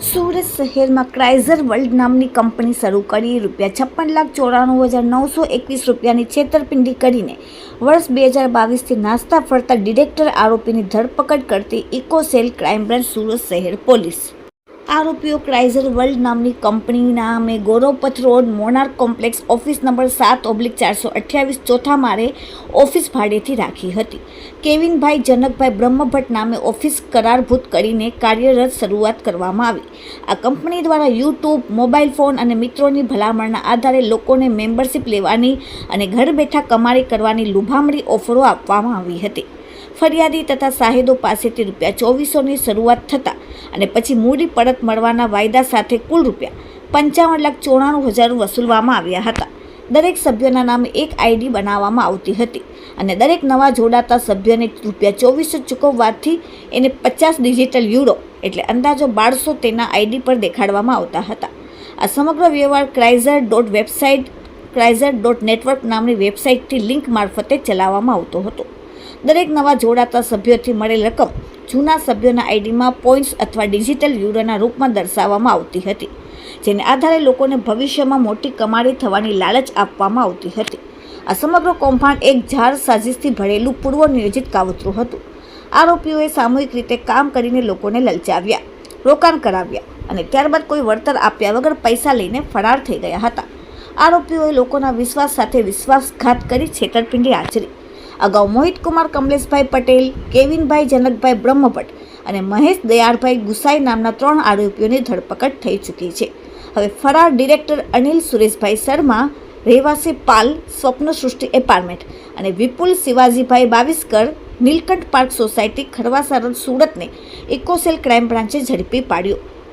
સુરત શહેરમાં ક્રાઇઝર વર્લ્ડ નામની કંપની શરૂ કરી ₹56,94,921 રૂપિયાની છેતરપિંડી કરીને વર્ષ 2022થી નાસ્તા ફરતા ડિરેક્ટર આરોપીની ધરપકડ કરતી ઇકોસેલ ક્રાઇમ બ્રાન્ચ સુરત શહેર પોલીસ. આરોપીઓ ક્રાઇઝર વર્લ્ડ નામની કંપની નામે Gauravpath road monarch complex office number 7/428 ચોથા માળે ઓફિસ ભાડેથી રાખી હતી. કેવિનભાઈ જનકભાઈ બ્રહ્મભટ્ટ નામે ઓફિસ કરારભૂત કરીને કાર્યરત શરૂઆત કરવામાં આવી. આ કંપની દ્વારા યુટ્યુબ, મોબાઈલ ફોન અને મિત્રોની ભલામણના આધારે લોકોને મેમ્બરશિપ લેવાની અને ઘર બેઠા કમાણી કરવાની લુભામણી ઓફરો આપવામાં આવી હતી. ફરિયાદી તથા સાહેદો પાસેથી ₹2400ની શરૂઆત થતાં અને પછી મૂડી પરત મળવાના વાયદા સાથે કુલ ₹55,94,000 વસૂલવામાં આવ્યા હતા. દરેક સભ્યોના નામે એક આઈડી બનાવવામાં આવતી હતી અને દરેક નવા જોડાતા સભ્યોને ₹2400 ચૂકવવાથી એને 50 ડિજિટલ યુરો એટલે અંદાજો 1200 તેના આઈડી પર દેખાડવામાં આવતા હતા. આ સમગ્ર વ્યવહાર ક્રાઇઝર.network નામની વેબસાઇટથી લિંક મારફતે ચલાવવામાં આવતો હતો. દરેક નવા જોડાતા સભ્યોથી મળેલ રકમ જૂના સભ્યોના આઈડીમાં પોઈન્ટ્સ અથવા ડિજિટલ યુરોના રૂપમાં દર્શાવવામાં આવતી હતી, જેને આધારે લોકોને ભવિષ્યમાં મોટી કમાણી થવાની લાલચ આપવામાં આવતી હતી. આ સમગ્ર કૌભાંડ એક જાળ સાજિશથી ભરેલું પૂર્વ નિયોજિત કાવતરું હતું. આરોપીઓએ સામૂહિક રીતે કામ કરીને લોકોને લલચાવ્યા, રોકાણ કરાવ્યા અને ત્યારબાદ કોઈ વળતર આપ્યા વગર પૈસા લઈને ફરાર થઈ ગયા હતા. આરોપીઓએ લોકોના વિશ્વાસ સાથે વિશ્વાસઘાત કરી છેતરપિંડી આચરી. અગાઉ મોહિત કુમાર કમલેશભાઈ પટેલ, કેવિનભાઈ જનકભાઈ બ્રહ્મભટ્ટ અને મહેશ દયાળભાઈ ગુસાઈ નામના 3 આરોપીઓની ધરપકડ થઈ ચૂકી છે. હવે ફરાર ડિરેક્ટર અનિલ સુરેશભાઈ શર્મા, રહેવાસી પાલ, સ્વપ્ન સૃષ્ટિ એપાર્ટમેન્ટ અને Vipul Shivajibhai Bavishkar, Neelkanth park society, Kharvasa road, સુરતને ઇકોસેલ ક્રાઇમ બ્રાન્ચે ઝડપી પાડ્યો.